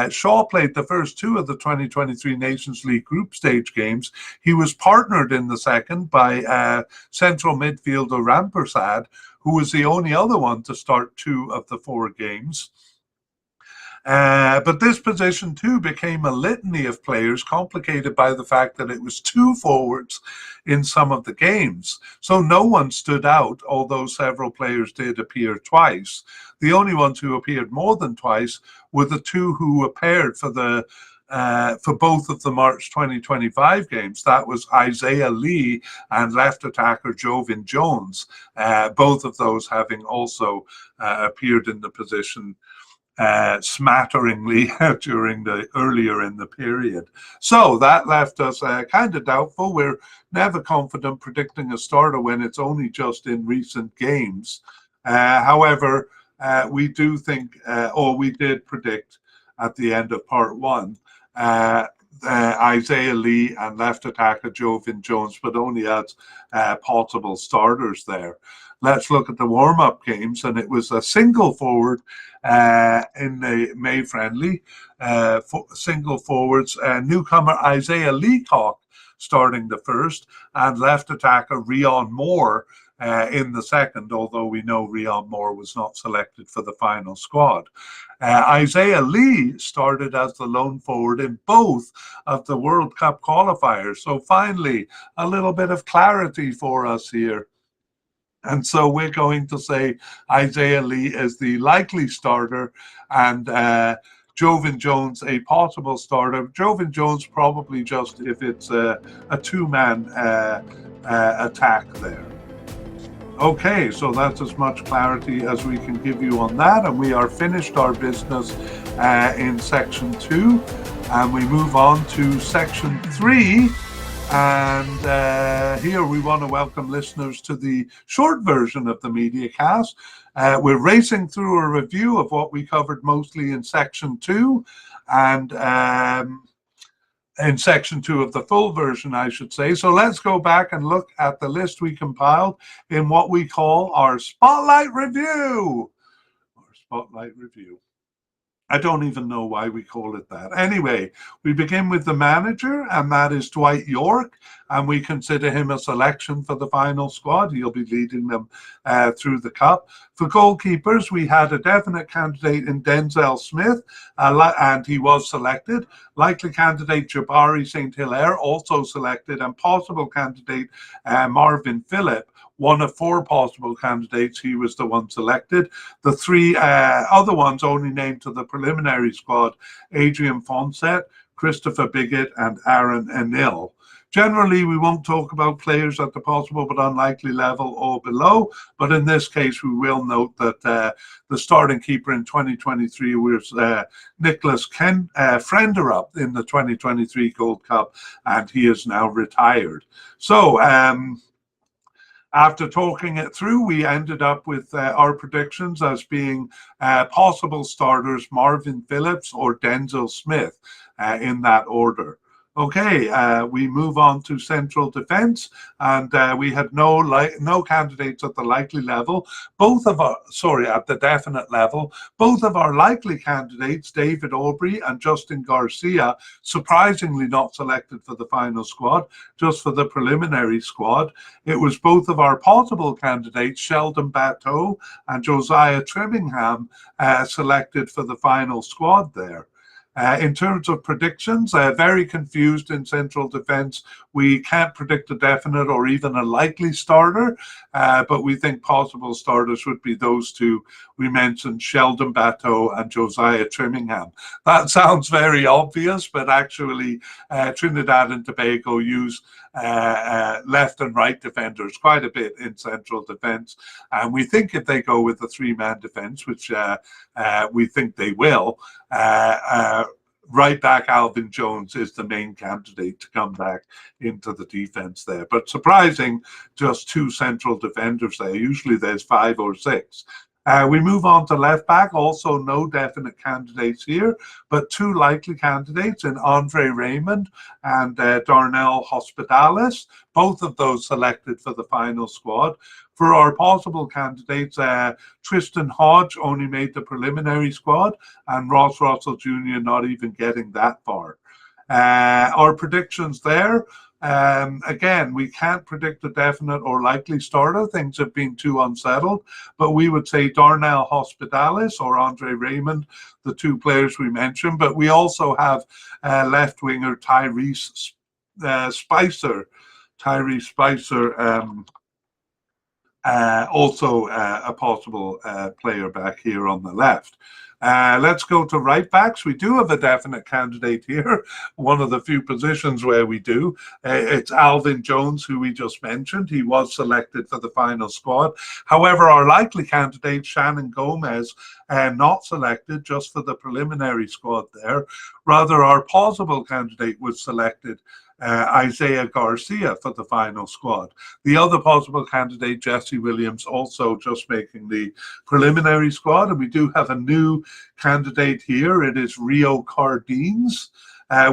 Shaw played the first two of the 2023 Nations League group stage games. He was partnered in the second by central midfielder Rampersad, who was the only other one to start two of the four games. But this position too became a litany of players, complicated by the fact that it was two forwards in some of the games. So no one stood out, although several players did appear twice. The only ones who appeared more than twice were the two who appeared for both of the March 2025 games. That was Isaiah Lee and left attacker Jovin Jones, both of those having also appeared in the position smatteringly during the earlier in the period. So that left us kind of doubtful. We're never confident predicting a starter when it's only just in recent games. However, we do think, or we did predict at the end of part one, Isaiah Lee and left attacker Jovin Jones, but only as possible starters there. Let's look at the warm-up games, and it was a single forward in the May friendly. Single forwards, newcomer Isaiah Leacock starting the first, and left attacker Rion Moore in the second, although we know Rion Moore was not selected for the final squad. Isaiah Lee started as the lone forward in both of the World Cup qualifiers. So finally, a little bit of clarity for us here. And so we're going to say Isaiah Lee is the likely starter, and Jovin Jones a possible starter. Jovin Jones probably just if it's a two-man attack there. Okay, so that's as much clarity as we can give you on that, and we are finished our business in section 2, and we move on to section 3. And here we want to welcome listeners to the short version of the mediacast. We're racing through a review of what we covered mostly in section 2, and in section 2 of the full version, I should say. So let's go back and look at the list we compiled in what we call our Spotlight Review. I don't even know why we call it that. Anyway, we begin with the manager, and that is Dwight York, and we consider him a selection for the final squad. He'll be leading them through the cup. For goalkeepers, we had a definite candidate in Denzel Smith, and he was selected. Likely candidate Jabari St. Hilaire, also selected, and possible candidate Marvin Phillip. One of 4 possible candidates, he was the one selected. The 3 other ones only named to the preliminary squad: Adrian Fonset, Christopher Biggett, and Aaron Enil. Generally, we won't talk about players at the possible but unlikely level or below, but in this case, we will note that the starting keeper in 2023 was Nicholas Frenderup in the 2023 Gold Cup, and he is now retired. So, after talking it through, we ended up with our predictions as being possible starters Marvin Phillips or Denzel Smith in that order. Okay, we move on to central defense, and we had no candidates at the likely level. At the definite level. Both of our likely candidates, David Aubrey and Justin Garcia, surprisingly not selected for the final squad, just for the preliminary squad. It was both of our possible candidates, Sheldon Bateau and Josiah Trimmingham, selected for the final squad there. In terms of predictions, very confused in central defense. We can't predict a definite or even a likely starter, but we think possible starters would be those two we mentioned, Sheldon Bateau and Josiah Trimmingham. That sounds very obvious, but actually Trinidad and Tobago use left and right defenders quite a bit in central defense. And we think if they go with a 3-man defense, which we think they will, right back Alvin Jones is the main candidate to come back into the defense there. But surprising, just 2 central defenders there. Usually there's 5 or 6. We move on to left back, also no definite candidates here, but two likely candidates in Andre Raymond and Darnell Hospitalis, both of those selected for the final squad. For our possible candidates, Tristan Hodge only made the preliminary squad, and Ross Russell Jr. not even getting that far. Our predictions there. Again, we can't predict a definite or likely starter. Things have been too unsettled, but we would say Darnell Hospitalis or Andre Raymond, the two players we mentioned. But we also have left winger Tyrese Spicer. Tyrese Spicer, also a possible player back here on the left. Let's go to right backs. We do have a definite candidate here, one of the few positions where we do. It's Alvin Jones, who we just mentioned. He was selected for the final squad. However, our likely candidate, Shannon Gomez, not selected just for the preliminary squad there. Rather, our possible candidate was selected, Isaiah Garcia, for the final squad. The other possible candidate, Jesse Williams, also just making the preliminary squad. And we do have a new candidate here. It is Rio Cardines.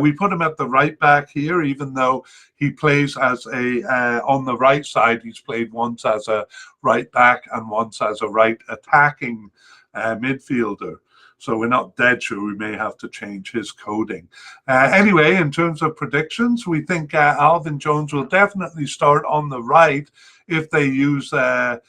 We put him at the right back here, even though he plays as a, on the right side, he's played once as a right back and once as a right attacking midfielder. So we're not dead sure. We may have to change his coding. Anyway, in terms of predictions, we think Alvin Jones will definitely start on the right if they use that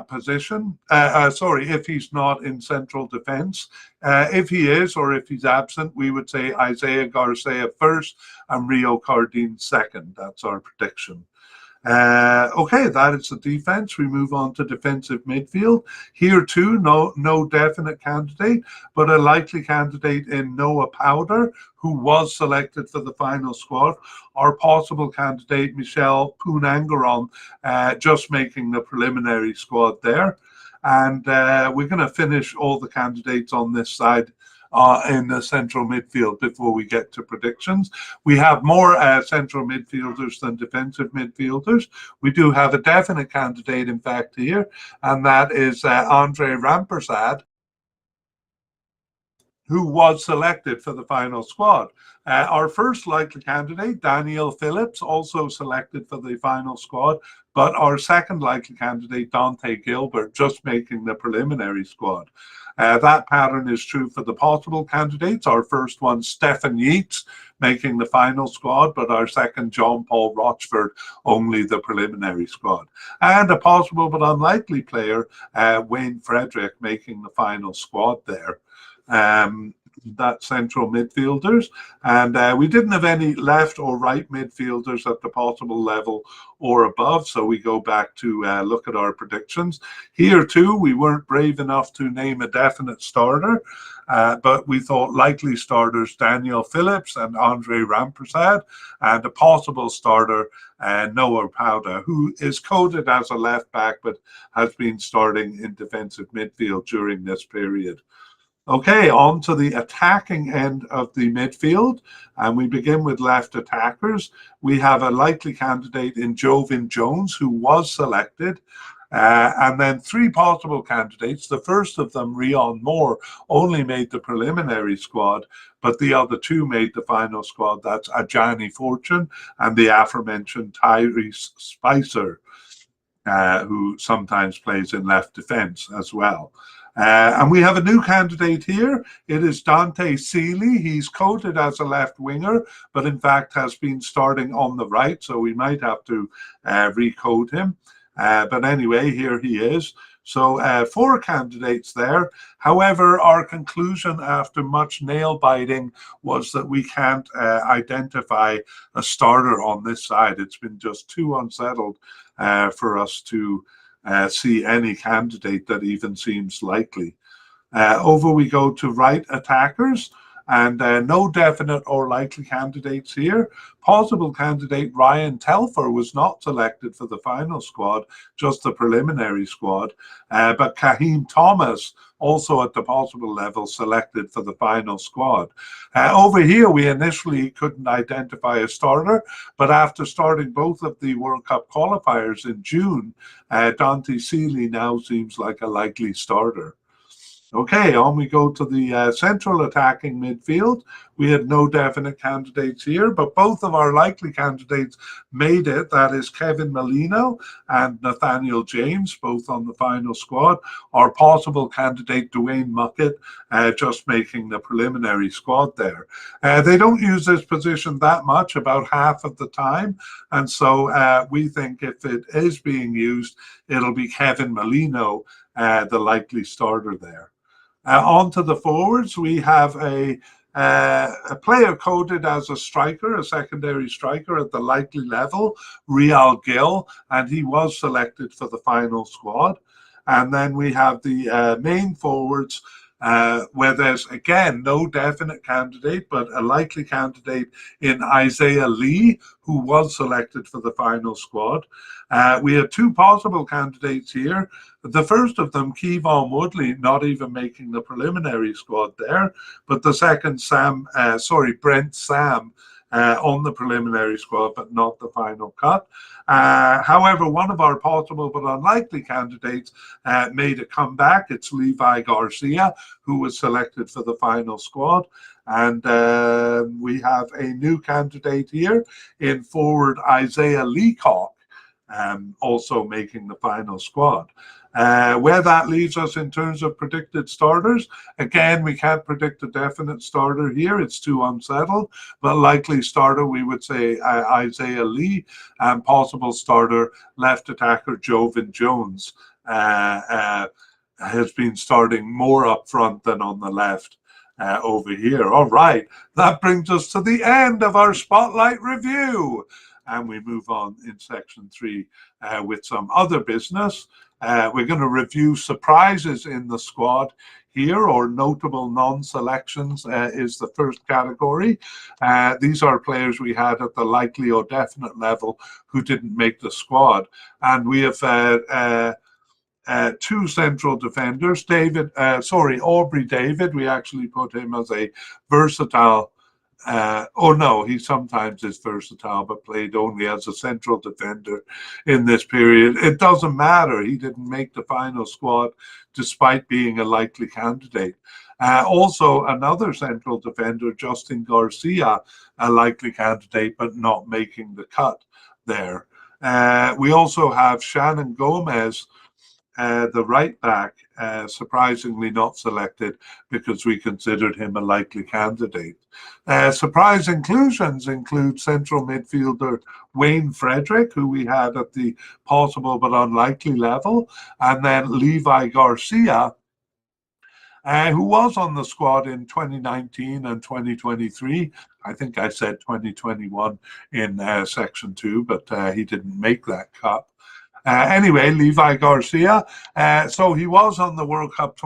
position. Sorry, if he's not in central defense. If he is, or if he's absent, we would say Isaiah Garcia first and Rio Cardine second. That's our prediction. Okay, that is the defense. We move on to defensive midfield. Here too, no definite candidate, but a likely candidate in Noah Powder, who was selected for the final squad. Our possible candidate, Michel Punangaron, just making the preliminary squad there. And we're going to finish all the candidates on this side in the central midfield before we get to predictions. We have more central midfielders than defensive midfielders. We do have a definite candidate, in fact, here, and that is Andre Rampersad, who was selected for the final squad. Our first likely candidate, Daniel Phillips, also selected for the final squad, but our second likely candidate, Dante Gilbert, just making the preliminary squad. That pattern is true for the possible candidates. Our first one, Stefan Yeats, making the final squad, but our second, John Paul Rochford, only the preliminary squad. And a possible but unlikely player, Wayne Frederick, making the final squad there. That central midfielders, and we didn't have any left or right midfielders at the possible level or above, so we go back to look at our predictions. Here too, we weren't brave enough to name a definite starter, but we thought likely starters Daniel Phillips and Andre Rampersad, and a possible starter Noah Powder, who is coded as a left back but has been starting in defensive midfield during this period. Okay, on to the attacking end of the midfield, and we begin with left attackers. We have a likely candidate in Jovin Jones, who was selected, and then three possible candidates. The first of them, Rion Moore, only made the preliminary squad, but the other two made the final squad. That's Ajani Fortune and the aforementioned Tyrese Spicer, who sometimes plays in left defense as well. And we have a new candidate here. It is Dante Seeley. He's coded as a left winger, but in fact has been starting on the right, so we might have to recode him. But anyway, here he is. So 4 candidates there. However, our conclusion after much nail biting was that we can't identify a starter on this side. It's been just too unsettled for us to see any candidate that even seems likely. Over we go to right attackers. And no definite or likely candidates here. Possible candidate Ryan Telfer was not selected for the final squad, just the preliminary squad. But Kaheem Thomas, also at the possible level, selected for the final squad. Over here, we initially couldn't identify a starter, but after starting both of the World Cup qualifiers in June, Dante Seeley now seems like a likely starter. Okay, on we go to the central attacking midfield. We had no definite candidates here, but both of our likely candidates made it. That is Kevin Molino and Nathaniel James, both on the final squad. Our possible candidate, Dwayne Muckett, just making the preliminary squad there. They don't use this position that much, about half of the time. And so we think if it is being used, it'll be Kevin Molino, the likely starter there. On to the forwards, we have a player coded as a striker, a secondary striker at the likely level, Real Gill, and he was selected for the final squad. And then we have the main forwards, where there's, again, no definite candidate, but a likely candidate in Isaiah Lee, who was selected for the final squad. We have two possible candidates here. The first of them, Kevon Woodley, not even making the preliminary squad there, but the second, Brent Sam, on the preliminary squad, but not the final cut. However, one of our possible but unlikely candidates made a comeback. It's Levi Garcia, who was selected for the final squad. And we have a new candidate here in forward Isaiah Leacock, also making the final squad. Where that leaves us in terms of predicted starters, again, we can't predict a definite starter here. It's too unsettled, but likely starter, we would say Isaiah Lee, and possible starter, left attacker Jovan Jones, has been starting more up front than on the left. Over here. All right, that brings us to the end of our Spotlight review. And we move on in section 3 with some other business. We're going to review surprises in the squad here, or notable non-selections is the first category. These are players we had at the likely or definite level who didn't make the squad. And we have two central defenders, Aubrey David. We actually put him as a versatile, he sometimes is versatile, but played only as a central defender in this period. It doesn't matter. He didn't make the final squad despite being a likely candidate. Also, another central defender, Justin Garcia, a likely candidate, but not making the cut there. We also have Shannon Gomez, the right back, surprisingly not selected because we considered him a likely candidate. Surprise inclusions include central midfielder Wayne Frederick, who we had at the possible but unlikely level, and then Levi Garcia, who was on the squad in 2019 and 2023. I think I said 2021 in section 2, but he didn't make that cut. Anyway, Levi Garcia. So he was on the Gold Cup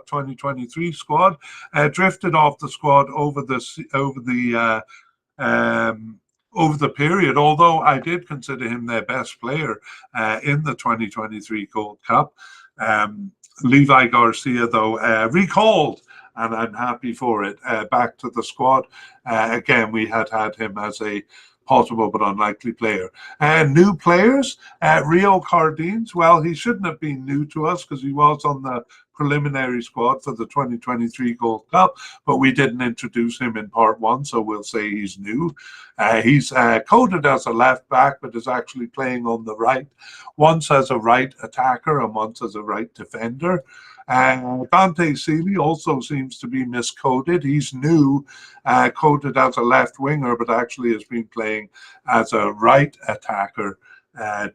2023 squad. Drifted off the squad over the period. Although I did consider him their best player in the 2023 Gold Cup. Levi Garcia, though, recalled, and I'm happy for it, back to the squad. Again, we had him as a possible but unlikely player. New players, Rio Cardines. Well, he shouldn't have been new to us because he was on the preliminary squad for the 2023 Gold Cup, but we didn't introduce him in part 1, so we'll say he's new. He's coded as a left back, but is actually playing on the right, once as a right attacker and once as a right defender. Dante Seeley also seems to be miscoded. He's new, coded as a left winger, but actually has been playing as a right attacker,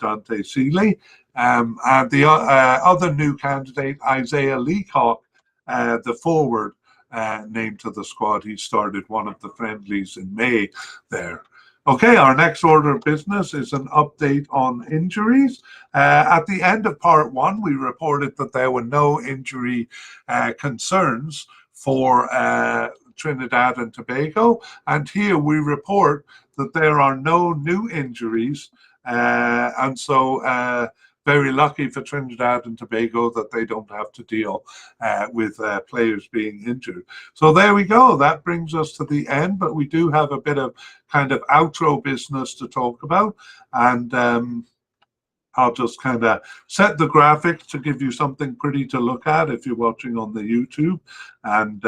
Dante Seeley. And the other new candidate, Isaiah Leacock, the forward, named to the squad. He started one of the friendlies in May there. Okay, our next order of business is an update on injuries. At the end of part 1, we reported that there were no injury concerns for Trinidad and Tobago. And here we report that there are no new injuries. And so very lucky for Trinidad and Tobago that they don't have to deal with players being injured. So there we go. That brings us to the end, but we do have a bit of kind of outro business to talk about. And I'll just kind of set the graphics to give you something pretty to look at if you're watching on the YouTube, and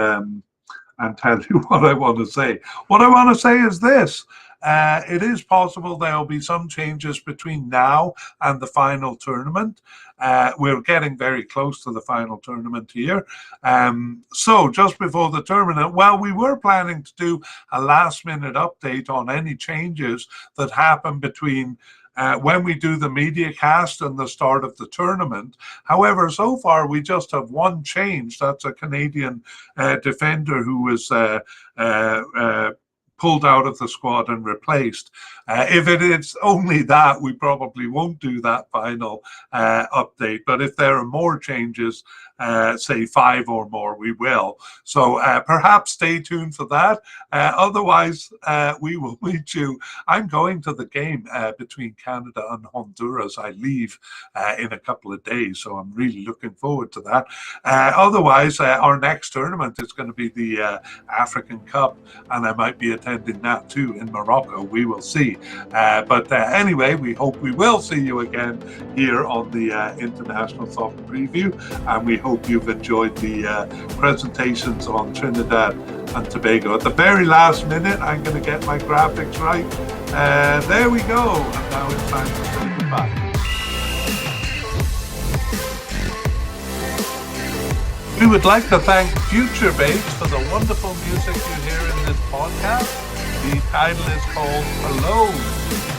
tell you what I want to say. What I want to say is this. It is possible there will be some changes between now and the final tournament. We're getting very close to the final tournament here. So just before the tournament, well, we were planning to do a last-minute update on any changes that happen between when we do the media cast and the start of the tournament. However, so far we just have one change. That's a Canadian defender who was pulled out of the squad and replaced. If it is only that, we probably won't do that final update. But if there are more changes, say 5 or more, we will. So perhaps stay tuned for that. Otherwise, we will meet you. I'm going to the game between Canada and Honduras. I leave in a couple of days, so I'm really looking forward to that. Otherwise, our next tournament is going to be the African Cup, and I might be attending that too in Morocco. We will see. But anyway, we hope we will see you again here on the International Soccer Preview, and we hope you've enjoyed the presentations on Trinidad and Tobago. At the very last minute, I'm going to get my graphics right. There we go, and now it's time to say goodbye. We would like to thank Future Bass for the wonderful music you hear in this podcast. The title is called Alone.